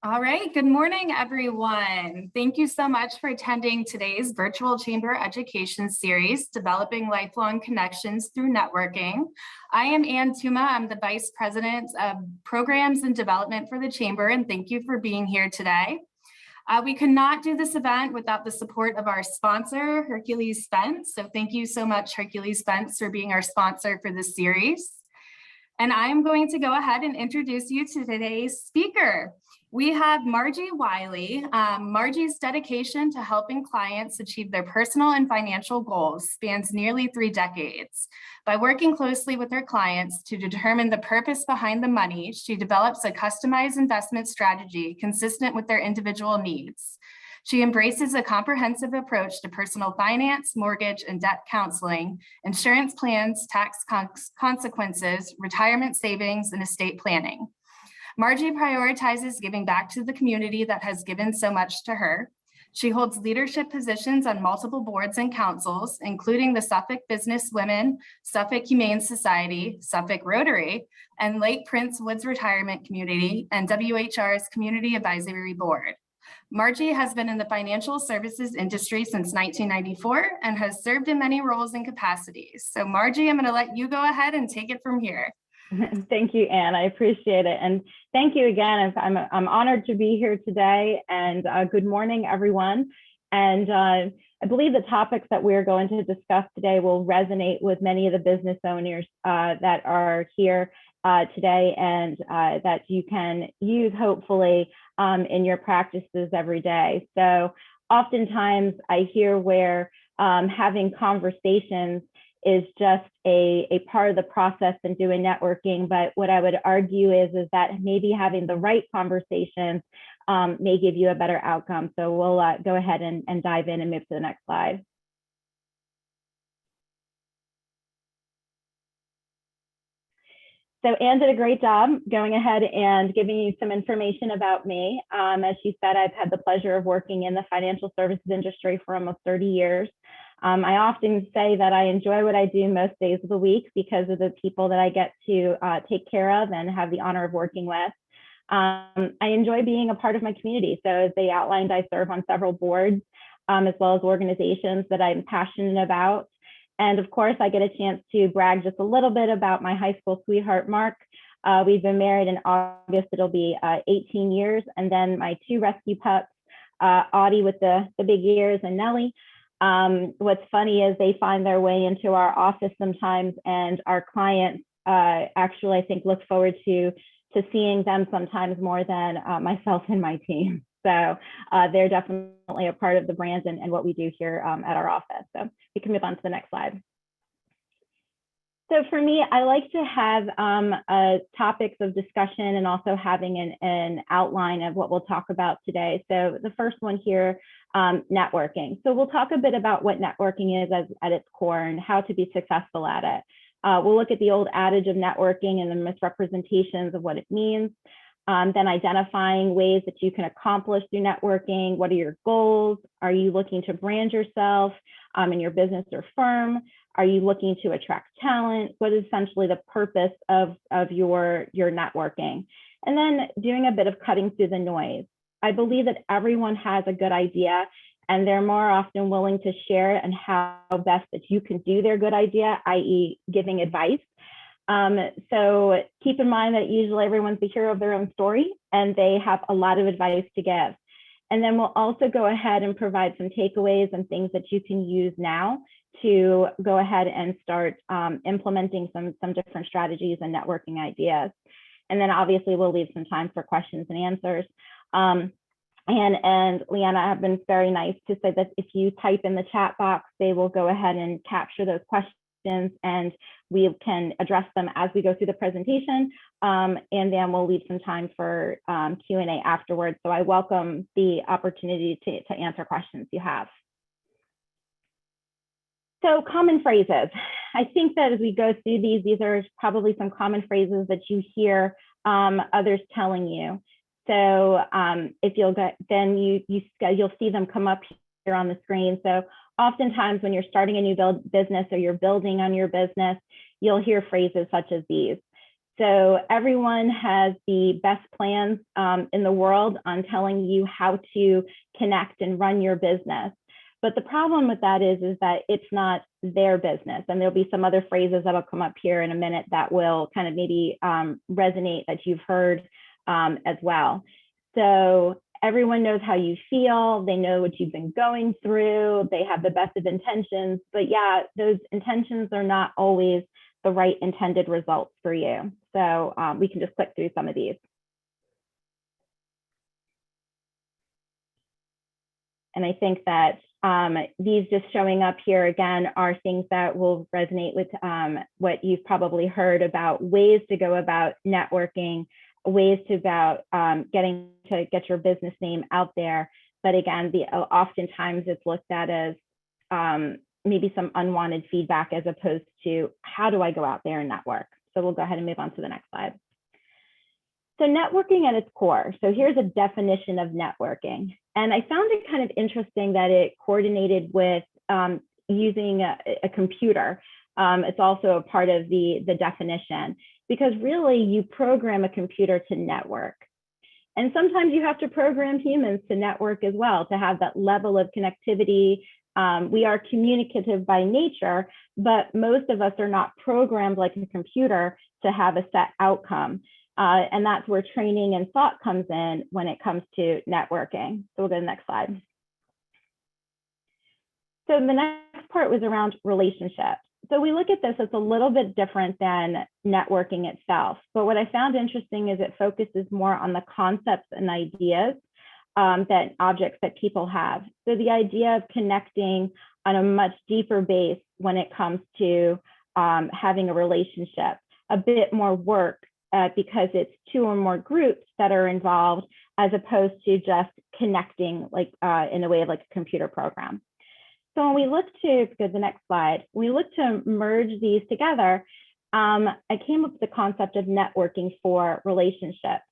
All right, good morning, everyone. Thank you so much for attending today's virtual chamber education series, Developing Lifelong Connections Through Networking. I am Ann Tuma. I'm the Vice President of Programs and Development for the Chamber, and thank you for being here today. We could not do this event without the support of our sponsor, Hercules Fence. So thank you so much, Hercules Fence, for being our sponsor for this series. And I'm going to go ahead and introduce you to today's speaker. We have Margie Wiley. Margie's dedication to helping clients achieve their personal and financial goals spans nearly 3 decades. By working closely with her clients to determine the purpose behind the money, she develops a customized investment strategy consistent with their individual needs. She embraces a comprehensive approach to personal finance, mortgage, and debt counseling, insurance plans, tax consequences, retirement savings, and estate planning. Margie prioritizes giving back to the community that has given so much to her. She holds leadership positions on multiple boards and councils, including the Suffolk Business Women, Suffolk Humane Society, Suffolk Rotary, and Lake Prince Woods Retirement Community, and WHR's Community Advisory Board. Margie has been in the financial services industry since 1994 and has served in many roles and capacities. So Margie, I'm going to let you go ahead and take it from here. Thank you, Anne. I appreciate it. And thank you again. I'm honored to be here today. And good morning, everyone. And I believe the topics that we're going to discuss today will resonate with many of the business owners that are here today and that you can use, hopefully, in your practices every day. So oftentimes I hear where having conversations is just a part of the process in doing networking. But what I would argue is that maybe having the right conversations may give you a better outcome. So we'll go ahead and dive in and move to the next slide. So Anne did a great job going ahead and giving you some information about me. As she said, I've had the pleasure of working in the financial services industry for almost 30 years. I often say that I enjoy what I do most days of the week because of the people that I get to take care of and have the honor of working with. I enjoy being a part of my community. So as they outlined, I serve on several boards as well as organizations that I'm passionate about. And of course, I get a chance to brag just a little bit about my high school sweetheart, Mark. We've been married in August. It'll be 18 years. And then my 2 rescue pups, Audie with the big ears and Nellie. What's funny is they find their way into our office sometimes, and our clients actually, I think, look forward to seeing them sometimes more than myself and my team. So they're definitely a part of the brand and what we do here at our office. So we can move on to the next slide. So for me, I like to have topics of discussion and also having an outline of what we'll talk about today. So the first one here, networking. So we'll talk a bit about what networking is at its core and how to be successful at it. We'll look at the old adage of networking and the misrepresentations of what it means. Then identifying ways that you can accomplish through networking. What are your goals? Are you looking to brand yourself in your business or firm? Are you looking to attract talent? What is essentially the purpose of your networking? And then doing a bit of cutting through the noise. I believe that everyone has a good idea and they're more often willing to share it and how best that you can do their good idea, i.e. giving advice. So keep in mind that usually everyone's the hero of their own story and they have a lot of advice to give. And then we'll also go ahead and provide some takeaways and things that you can use now to go ahead and start implementing some different strategies and networking ideas. And then obviously we'll leave some time for questions and answers. And Leanna have been very nice to say that if you type in the chat box, they will go ahead and capture those questions and we can address them as we go through the presentation. And then we'll leave some time for Q&A afterwards. So I welcome the opportunity to answer questions you have. So common phrases. I think that as we go through these are probably some common phrases that you hear others telling you. So if you'll get, then you'll see them come up here on the screen. So oftentimes when you're starting a new business or you're building on your business, you'll hear phrases such as these. So everyone has the best plans in the world on telling you how to connect and run your business. But the problem with that is that it's not their business. And there'll be some other phrases that'll come up here in a minute that will kind of maybe resonate that you've heard as well. So everyone knows how you feel. They know what you've been going through. They have the best of intentions. But yeah, those intentions are not always the right intended results for you. So we can just click through some of these. And I think that these just showing up here again are things that will resonate with what you've probably heard about ways to go about networking, ways to about get your business name out there. But again, oftentimes it's looked at as maybe some unwanted feedback as opposed to how do I go out there and network? So we'll go ahead and move on to the next slide. So networking at its core. So here's a definition of networking. And I found it kind of interesting that it coordinated with using a computer. It's also a part of the definition, because really you program a computer to network. And sometimes you have to program humans to network as well, to have that level of connectivity. We are communicative by nature, but most of us are not programmed like a computer to have a set outcome. And that's where training and thought comes in when it comes to networking. So we'll go to the next slide. So the next part was around relationships. So we look at this, it's a little bit different than networking itself. But what I found interesting is it focuses more on the concepts and ideas that objects that people have. So the idea of connecting on a much deeper base when it comes to having a relationship, a bit more work because it's two or more groups that are involved as opposed to just connecting like in a way of like a computer program. So when we look to go to the next slide, we look to merge these together. I came up with the concept of networking for relationships.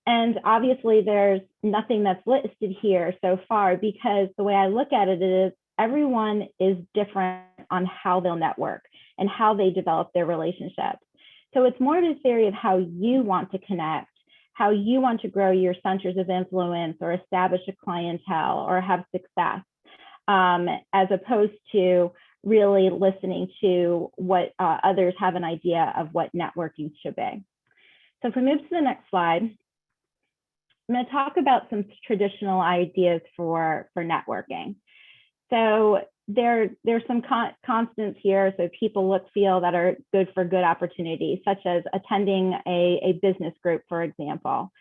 And obviously there's nothing that's listed here so far, because the way I look at it is everyone is different on how they'll network and how they develop their relationships. So it's more of a theory of how you want to connect, how you want to grow your centers of influence or establish a clientele or have success, as opposed to really listening to what others have an idea of what networking should be. So if we move to the next slide, I'm going to talk about some traditional ideas for networking. So there's some constants here. So people feel that are good for good opportunities, such as attending a business group, for example.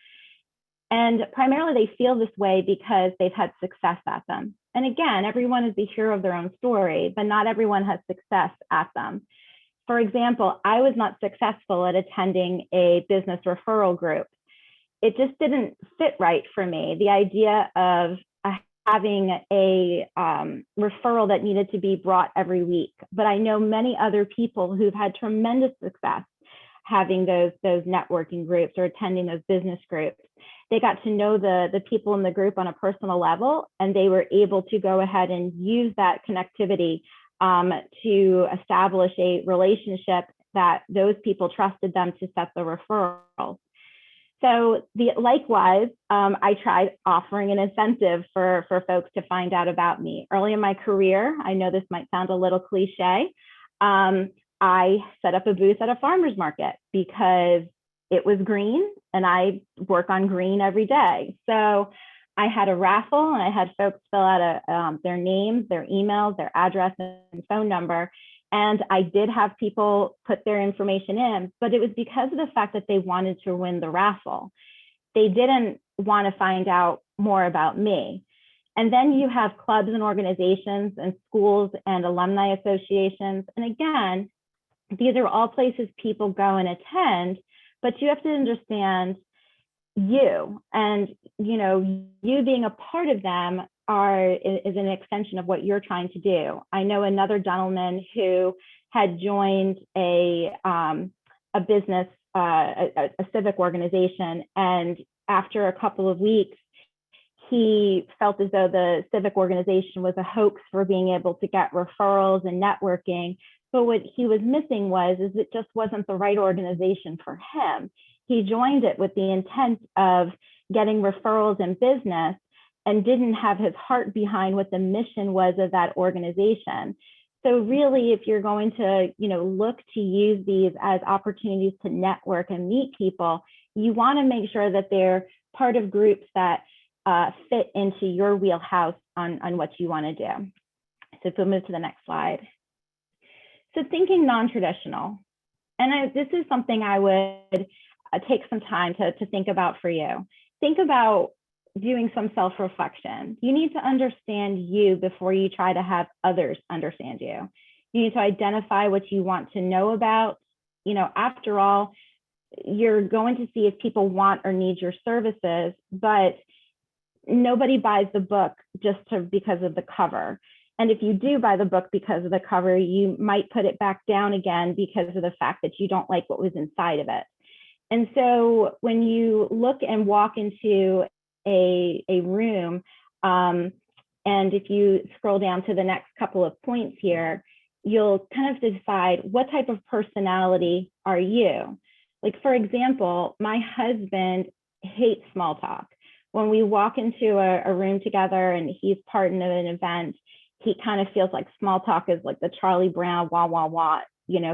And primarily they feel this way because they've had success at them. And again, everyone is the hero of their own story, but not everyone has success at them. For example, I was not successful at attending a business referral group. It just didn't fit right for me. The idea of having a referral that needed to be brought every week. But I know many other people who've had tremendous success having those networking groups or attending those business groups. They got to know the people in the group on a personal level, and they were able to go ahead and use that connectivity to establish a relationship that those people trusted them to set the referral. So likewise, I tried offering an incentive for folks to find out about me. Early in my career, I know this might sound a little cliche, I set up a booth at a farmer's market because it was green and I work on green every day. So I had a raffle and I had folks fill out their names, their emails, their address and phone number. And I did have people put their information in, but it was because of the fact that they wanted to win the raffle. They didn't want to find out more about me. And then you have clubs and organizations and schools and alumni associations. And again, these are all places people go and attend, but you have to understand you, and you being a part of them is an extension of what you're trying to do. I know another gentleman who had joined a business, a civic organization, and after a couple of weeks, he felt as though the civic organization was a hoax for being able to get referrals and networking. But what he was missing is it just wasn't the right organization for him. He joined it with the intent of getting referrals and business and didn't have his heart behind what the mission was of that organization. So really, if you're going to, look to use these as opportunities to network and meet people, you want to make sure that they're part of groups that fit into your wheelhouse on what you want to do. So if we'll move to the next slide. So thinking non-traditional, and this is something I would take some time to think about for you. Think about doing some self-reflection. You need to understand you before you try to have others understand you. You need to identify what you want to know about. After all, you're going to see if people want or need your services, but nobody buys the book just because of the cover. And if you do buy the book because of the cover, you might put it back down again because of the fact that you don't like what was inside of it. And so when you look and walk into a room, and if you scroll down to the next couple of points here, you'll kind of decide what type of personality are you? Like, for example, my husband hates small talk. When we walk into a room together and he's part of an event, he kind of feels like small talk is like the Charlie Brown, wah, wah, wah,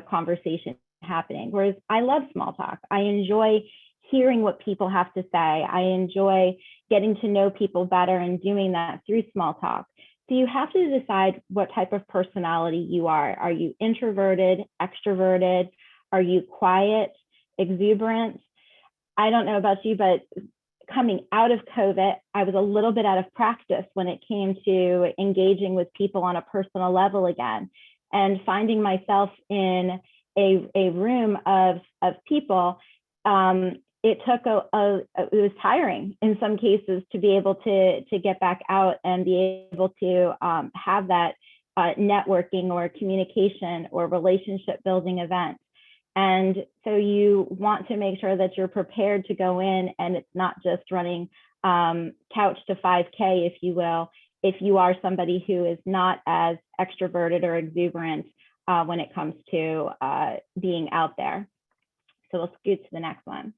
conversation happening. Whereas I love small talk. I enjoy hearing what people have to say. I enjoy getting to know people better and doing that through small talk. So you have to decide what type of personality you are. Are you introverted, extroverted? Are you quiet, exuberant? I don't know about you, but coming out of COVID, I was a little bit out of practice when it came to engaging with people on a personal level again, and finding myself in a room of people. It took it was tiring in some cases to be able to get back out and be able to have that networking or communication or relationship building event. And so you want to make sure that you're prepared to go in and it's not just running couch to 5K, if you will, if you are somebody who is not as extroverted or exuberant when it comes to being out there. So we'll scoot to the next one.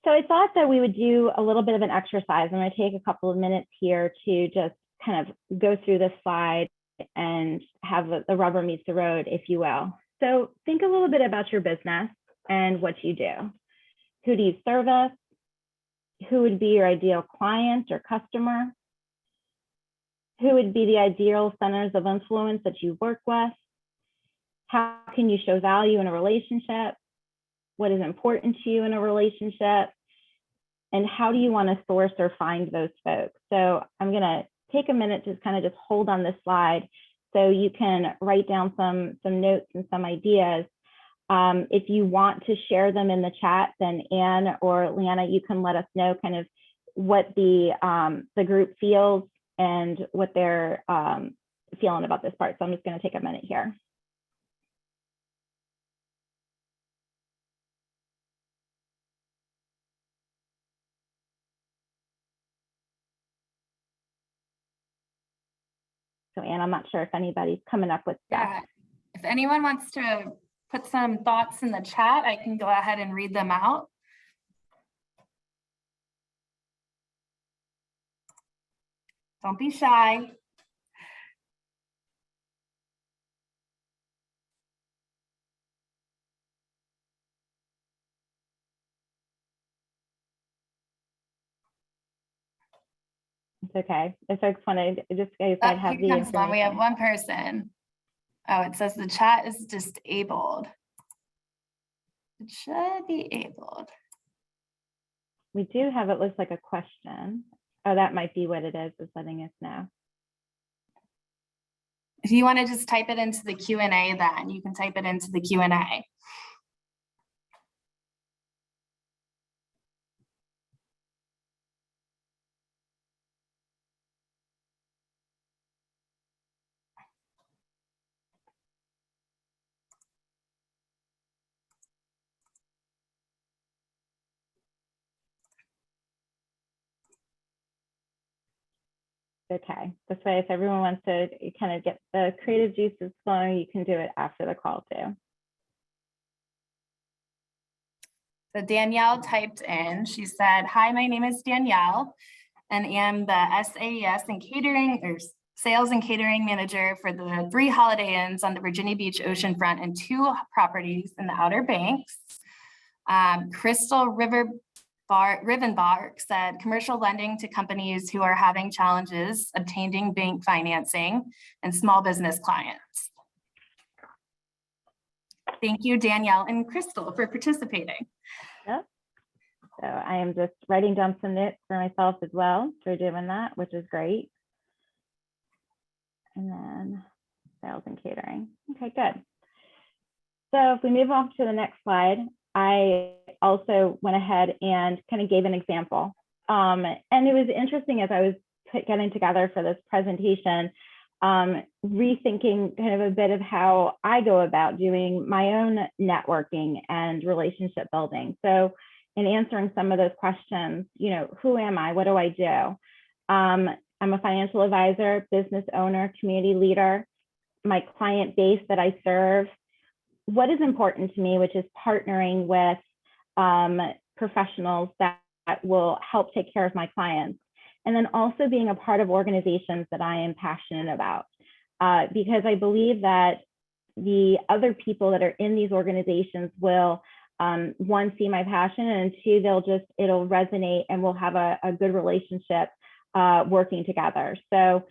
So I thought that we would do a little bit of an exercise. I'm going to take a couple of minutes here to just kind of go through this slide and have the rubber meets the road, if you will. So think a little bit about your business and what you do. Who do you service? Who would be your ideal client or customer? Who would be the ideal centers of influence that you work with? How can you show value in a relationship? What is important to you in a relationship? And how do you want to source or find those folks? So I'm going to take a minute to kind of just hold on this slide so you can write down some notes and some ideas. If you want to share them in the chat, then Anne or Leanna, you can let us know kind of what the group feels and what they're feeling about this part. So I'm just going to take a minute here. So Anne, I'm not sure if anybody's coming up with stuff. Yeah, if anyone wants to put some thoughts in the chat, I can go ahead and read them out. Don't be shy. It's okay. If folks want to just go ahead, have the information. We have one person. Oh, it says the chat is disabled. It should be abled. We do have, it looks like a question. Oh, that might be what it is letting us know. If you want to just type it into the Q&A, then you can type it into the Q&A. Okay. This way, if everyone wants to kind of get the creative juices flowing, you can do it after the call too. So Danielle typed in, she said, "Hi, my name is Danielle and am the SAES and catering or sales and catering manager for the 3 Holiday Inns on the Virginia Beach oceanfront and 2 properties in the Outer Banks." Crystal Rivenbach said, "Commercial lending to companies who are having challenges obtaining bank financing and small business clients." Thank you, Danielle and Crystal, for participating. Yep. So I am just writing down some notes for myself as well for doing that, which is great. And then sales and catering. Okay, good. So if we move on to the next slide, I also went ahead and kind of gave an example. And it was interesting as I was getting together for this presentation, rethinking kind of a bit of how I go about doing my own networking and relationship building. So in answering some of those questions, you know, who am I? What do I do? I'm a financial advisor, business owner, community leader, my client base that I serve. What is important to me, which is partnering with professionals that will help take care of my clients. And then also being a part of organizations that I am passionate about, because I believe that the other people that are in these organizations will, one, see my passion, and two, it'll resonate and we'll have a good relationship working together. So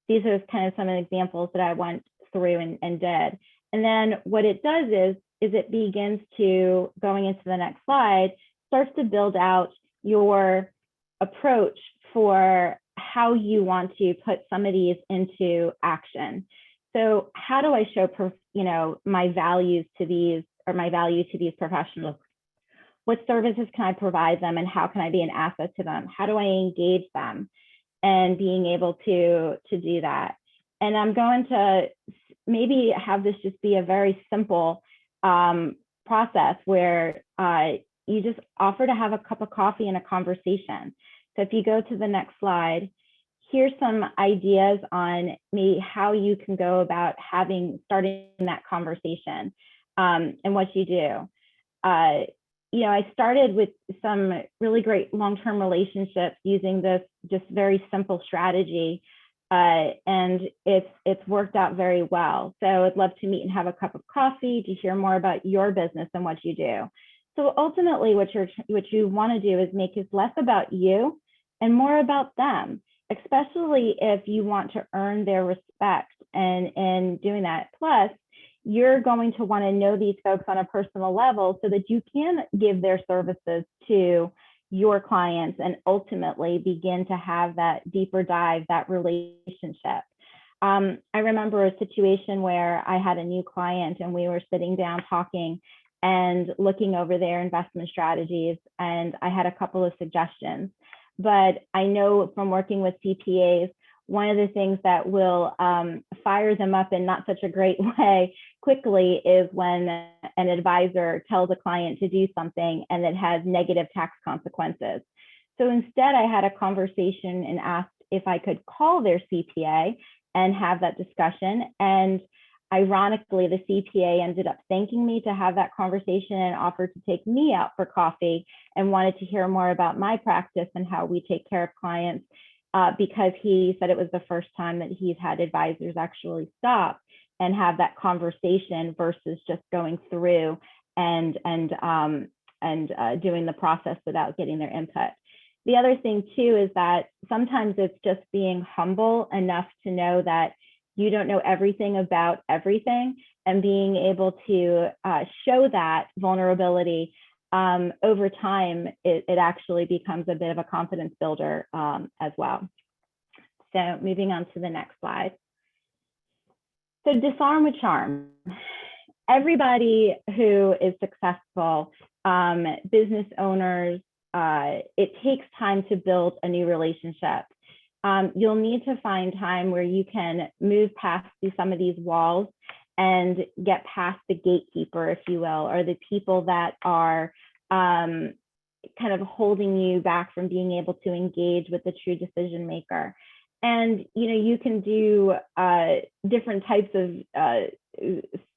these are kind of some examples that I went through and did. And then what it does is it begins to, going into the next slide, starts to build out your approach for how you want to put some of these into action. So how do I show, my values to these, or my value to these professionals? What services can I provide them, and how can I be an asset to them? How do I engage them? And being able to do that. And I'm going to maybe have this just be a very simple process where you just offer to have a cup of coffee and a conversation. So if you go to the next slide, here's some ideas on maybe how you can go about starting that conversation and what you do. I started with some really great long-term relationships using this just very simple strategy, and it's worked out very well. So I'd love to meet and have a cup of coffee to hear more about your business and what you do. So ultimately, what you want to do is make it less about you and more about them, especially if you want to earn their respect and doing that. Plus, you're going to want to know these folks on a personal level so that you can give their services to your clients and ultimately begin to have that deeper dive, that relationship. I remember a situation where I had a new client and we were sitting down talking and looking over their investment strategies, and I had a couple of suggestions. But I know from working with CPAs, one of the things that will fire them up in not such a great way quickly is when an advisor tells a client to do something and it has negative tax consequences. So instead, I had a conversation and asked if I could call their CPA and have that discussion. And ironically, the CPA ended up thanking me to have that conversation and offered to take me out for coffee and wanted to hear more about my practice and how we take care of clients. Because he said it was the first time that he's had advisors actually stop and have that conversation versus just going through and doing the process without getting their input. The other thing too is that sometimes it's just being humble enough to know that you don't know everything about everything, and being able to show that vulnerability over time, it actually becomes a bit of a confidence builder as well. So moving on to the next slide. So disarm with charm. Everybody who is successful, business owners, it takes time to build a new relationship. You'll need to find time where you can move past some of these walls and get past the gatekeeper, if you will, or the people that are kind of holding you back from being able to engage with the true decision maker. And you can do different types of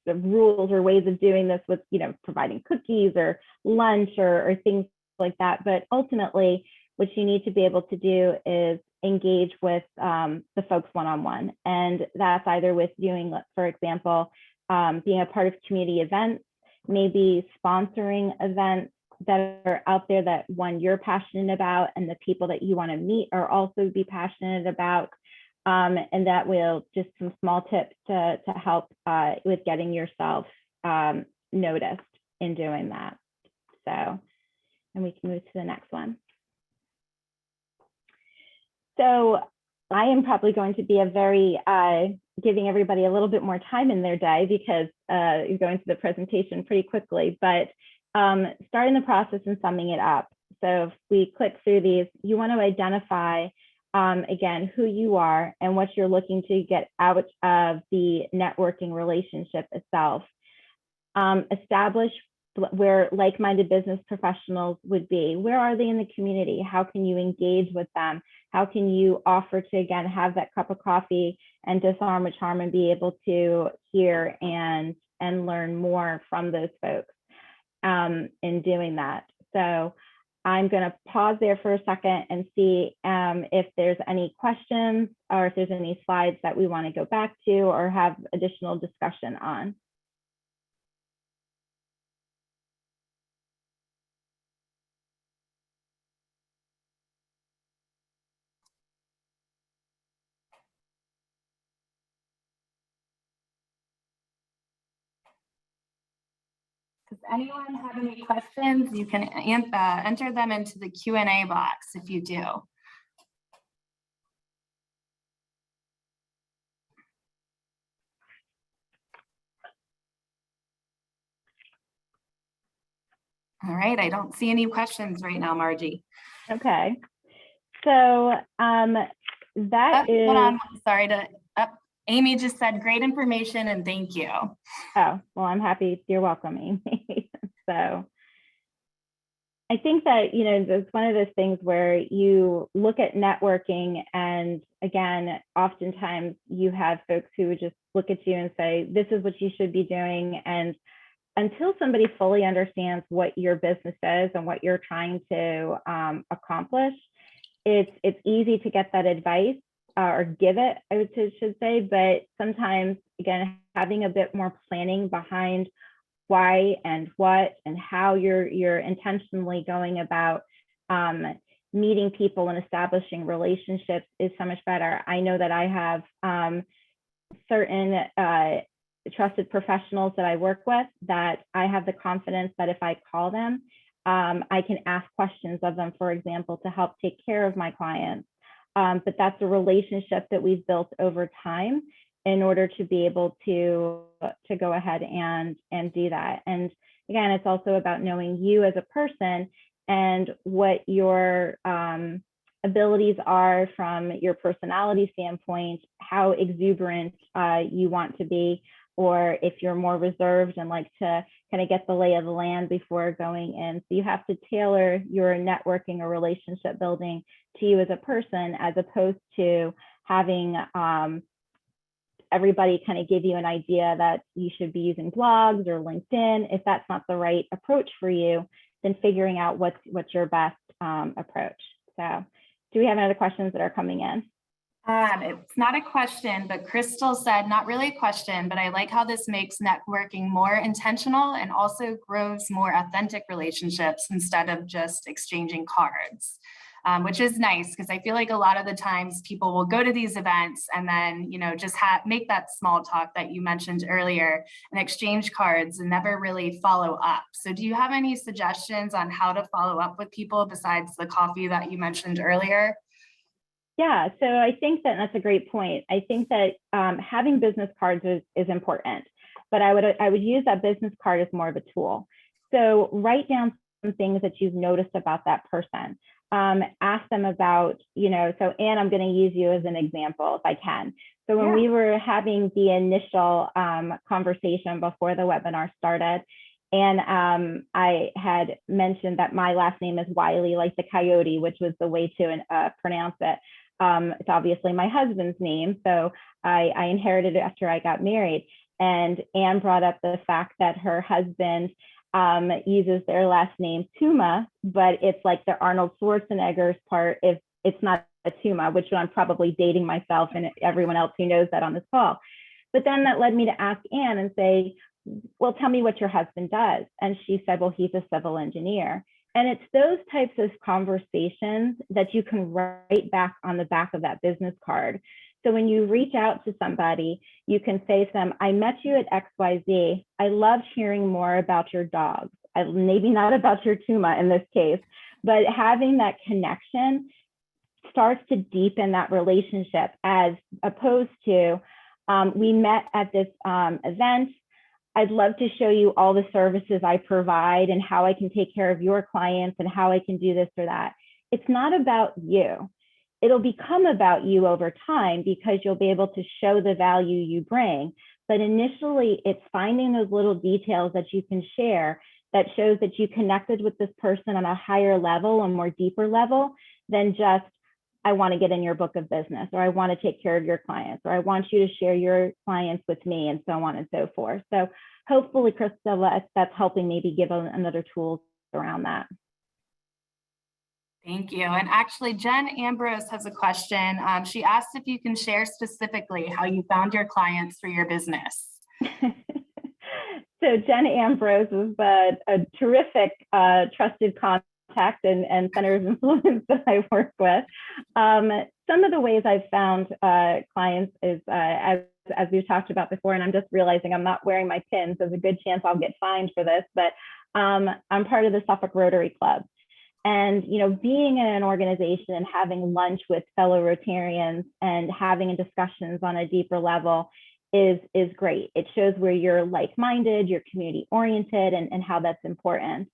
rules or ways of doing this with providing cookies or lunch or things like that. But ultimately, what you need to be able to do is engage with the folks one-on-one, and that's either with doing, for example, being a part of community events, maybe sponsoring events that are out there that you're passionate about and the people that you want to meet are also be passionate about, and that will just some small tips to help with getting yourself noticed in doing that. So, and we can move to the next one. So I am probably going to be giving everybody a little bit more time in their day because you're going through the presentation pretty quickly, but starting the process and summing it up. So if we click through these, you want to identify, again, who you are and what you're looking to get out of the networking relationship itself. Establish where like-minded business professionals would be. Where are they in the community? How can you engage with them? How can you offer to, again, have that cup of coffee and disarm a charm and be able to hear and learn more from those folks in doing that? So I'm going to pause there for a second and see if there's any questions or if there's any slides that we want to go back to or have additional discussion on. Does anyone have any questions? You can enter them into the Q&A box if you do. All right, I don't see any questions right now, Margie. Okay, so that is. Hold on. Sorry to. Amy just said great information and thank you. Oh, well, I'm happy. You're welcome, Amy. So I think that, it's one of those things where you look at networking, and again, oftentimes you have folks who would just look at you and say, this is what you should be doing. And until somebody fully understands what your business is and what you're trying to accomplish, it's easy to get that advice or give it, I should say, but sometimes, again, having a bit more planning behind why and what and how you're intentionally going about meeting people and establishing relationships is so much better. I know that I have certain trusted professionals that I work with that I have the confidence that if I call them, I can ask questions of them, for example, to help take care of my clients. But that's a relationship that we've built over time in order to be able to go ahead and do that. And again, it's also about knowing you as a person and what your abilities are from your personality standpoint, how exuberant you want to be, or if you're more reserved and like to kind of get the lay of the land before going in. So you have to tailor your networking or relationship building to you as a person, as opposed to having everybody kind of give you an idea that you should be using blogs or LinkedIn. If that's not the right approach for you, then figuring out what's your best approach. So do we have any other questions that are coming in? It's not a question, but Crystal said, not really a question, but I like how this makes networking more intentional and also grows more authentic relationships instead of just exchanging cards, which is nice because I feel like a lot of the times people will go to these events and then, just make that small talk that you mentioned earlier and exchange cards and never really follow up. So do you have any suggestions on how to follow up with people besides the coffee that you mentioned earlier? Yeah, so I think that's a great point. I think that having business cards is important, but I would use that business card as more of a tool. So write down some things that you've noticed about that person. Ask them about, so Anne, I'm going to use you as an example if I can. So when we were having the initial conversation before the webinar started, and I had mentioned that my last name is Wiley, like the coyote, which was the way to pronounce it. It's obviously my husband's name, so I inherited it after I got married. And Anne brought up the fact that her husband uses their last name Tuma, but it's like the Arnold Schwarzenegger's part if it's not a Tuma, which I'm probably dating myself and everyone else who knows that on this call. But then that led me to ask Anne and say, well, tell me what your husband does. And she said, well, he's a civil engineer. And it's those types of conversations that you can write back on the back of that business card. So when you reach out to somebody, you can say to them, I met you at XYZ. I loved hearing more about your dogs. Maybe not about your Tuma in this case, but having that connection starts to deepen that relationship, as opposed to, we met at this event. I'd love to show you all the services I provide and how I can take care of your clients and how I can do this or that. It's not about you. It'll become about you over time because you'll be able to show the value you bring. But initially, it's finding those little details that you can share that shows that you connected with this person on a higher level, a more deeper level than just, I want to get in your book of business, or I want to take care of your clients, or I want you to share your clients with me, and so on and so forth. So hopefully, Crystal, that's helping maybe give another tool around that. Thank you. And actually, Jen Ambrose has a question. She asked if you can share specifically how you found your clients for your business. So Jen Ambrose is a terrific, trusted contact and center of influence that I work with. Some of the ways I've found clients is, as we've talked about before, and I'm just realizing I'm not wearing my pin, so there's a good chance I'll get fined for this, but I'm part of the Suffolk Rotary Club. And, you know, being in an organization and having lunch with fellow Rotarians and having discussions on a deeper level is great. It shows where you're like-minded, you're community-oriented, and how that's important.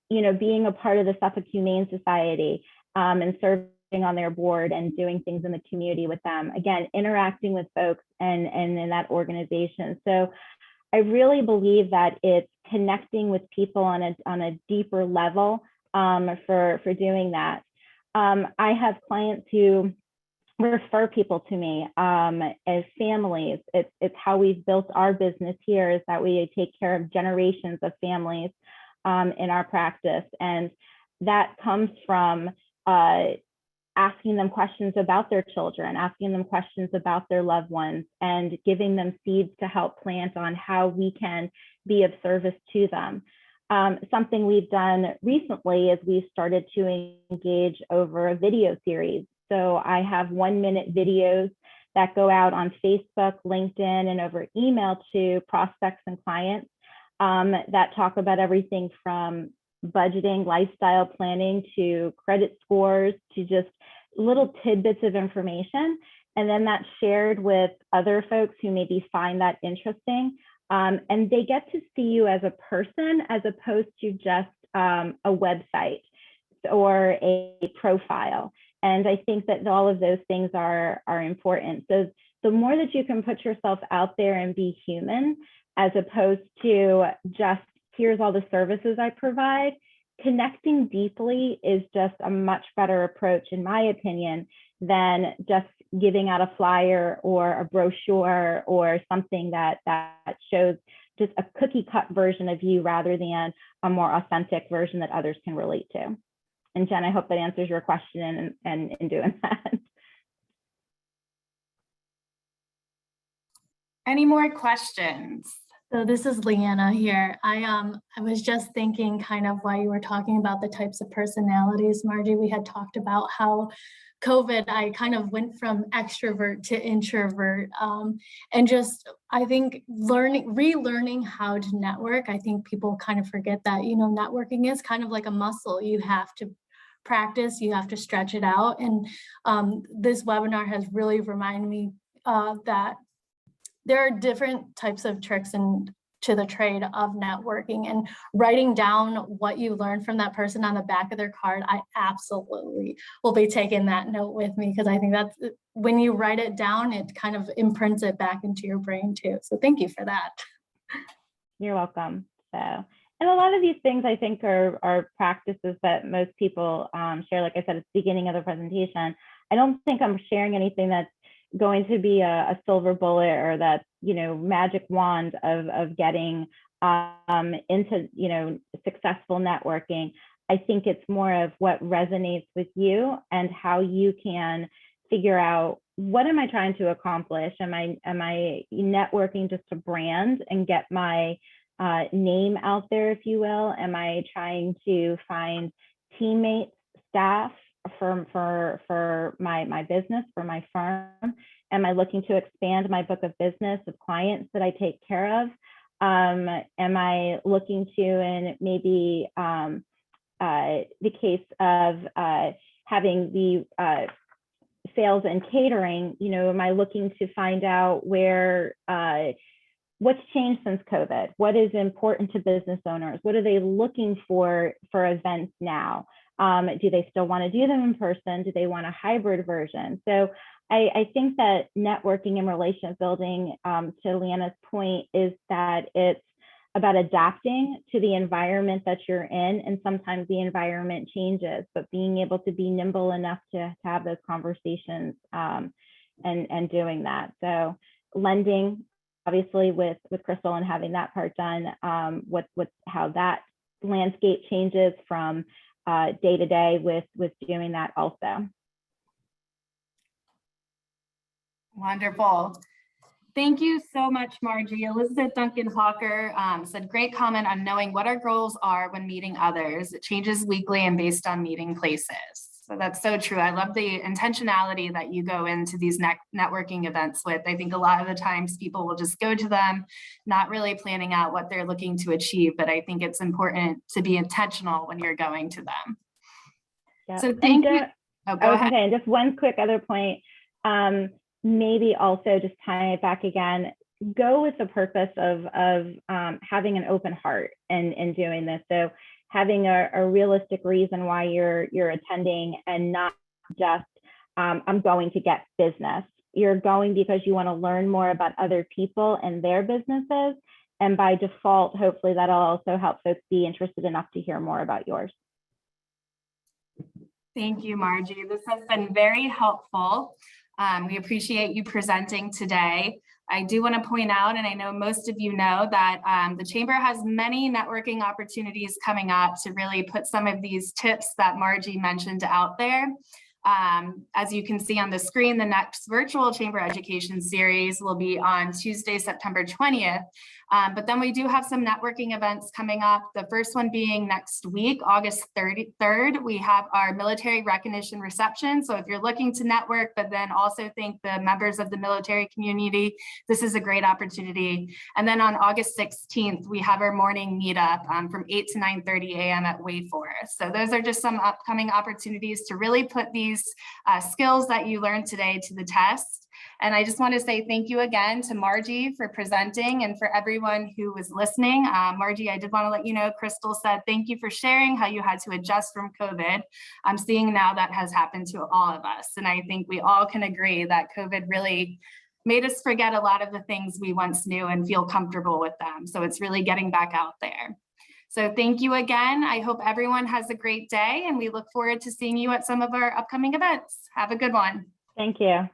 You know, being a part of the Suffolk Humane Society and serving on their board and doing things in the community with them, again, interacting with folks and in that organization. So I really believe that it's connecting with people on a deeper level for doing that. I have clients who refer people to me as families. It's how we've built our business here, is that we take care of generations of families in our practice. And that comes from asking them questions about their children, asking them questions about their loved ones, and giving them seeds to help plant on how we can be of service to them. Something we've done recently is we started to engage over a video series. So I have 1-minute videos that go out on Facebook, LinkedIn, and over email to prospects and clients that talk about everything from budgeting, lifestyle planning, to credit scores, to just little tidbits of information. And then that's shared with other folks who maybe find that interesting. And they get to see you as a person, as opposed to just a website or a profile. And I think that all of those things are important. So the more that you can put yourself out there and be human, as opposed to just, here's all the services I provide, connecting deeply is just a much better approach, in my opinion, than just giving out a flyer or a brochure or something that shows just a cookie cut version of you rather than a more authentic version that others can relate to. And Jen, I hope that answers your question and in doing that. Any more questions? So this is Leanna here. I was just thinking, kind of while you were talking about the types of personalities, Margie, we had talked about how COVID, I kind of went from extrovert to introvert, and just, I think relearning how to network. I think people kind of forget that, you know, networking is kind of like a muscle. You have to practice, you have to stretch it out. And this webinar has really reminded me that there are different types of tricks and to the trade of networking, and writing down what you learned from that person on the back of their card. I absolutely will be taking that note with me, because I think that's, when you write it down, it kind of imprints it back into your brain too. So thank you for that. You're welcome. So, And a lot of these things I think are practices that most people share. Like I said at the beginning of the presentation, I don't think I'm sharing anything that's going to be a silver bullet or that, magic wand of getting into, successful networking. I think it's more of what resonates with you and how you can figure out, what am I trying to accomplish? Am I networking just to brand and get my name out there, if you will? Am I trying to find teammates, staff for my business, for my firm? Am I looking to expand my book of business of clients that I take care of? Am I looking to, and maybe the case of having the sales and catering, am I looking to find out what's changed since COVID? What is important to business owners? What are they looking for events now? Do they still want to do them in person? Do they want a hybrid version? So I think that networking and relationship building, to Leanna's point, is that it's about adapting to the environment that you're in, and sometimes the environment changes, but being able to be nimble enough to have those conversations and doing that. So lending, obviously with Crystal and having that part done, how that landscape changes from day to day with doing that also. Wonderful. Thank you so much, Margie. Elizabeth Duncan Hawker said, great comment on knowing what our goals are when meeting others. It changes weekly and based on meeting places. So that's so true. I love the intentionality that you go into these networking events with. I think a lot of the times people will just go to them, not really planning out what they're looking to achieve, but I think it's important to be intentional when you're going to them. Yep. So thank you. Oh, go ahead. And just one quick other point. Maybe also just tying it back again, go with the purpose of having an open heart in doing this. So having a realistic reason why you're attending, and not just I'm going to get business. You're going because you want to learn more about other people and their businesses. And by default, hopefully that'll also help folks be interested enough to hear more about yours. Thank you, Margie. This has been very helpful. We appreciate you presenting today. I do want to point out, and I know most of you know, that the Chamber has many networking opportunities coming up to really put some of these tips that Margie mentioned out there. As you can see on the screen, the next virtual Chamber Education series will be on Tuesday, September 20th. But then we do have some networking events coming up. The first one being next week, August 3rd, we have our military recognition reception. So if you're looking to network, but then also thank the members of the military community, this is a great opportunity. And then on August 16th, we have our morning meetup from 8 to 9:30 a.m. at Wayforest. So those are just some upcoming opportunities to really put these skills that you learned today to the test. And I just want to say thank you again to Margie for presenting, and for everyone who was listening. Margie, I did want to let you know, Crystal said, thank you for sharing how you had to adjust from COVID. I'm seeing now that has happened to all of us. And I think we all can agree that COVID really made us forget a lot of the things we once knew and feel comfortable with them. So it's really getting back out there. So thank you again. I hope everyone has a great day, and we look forward to seeing you at some of our upcoming events. Have a good one. Thank you.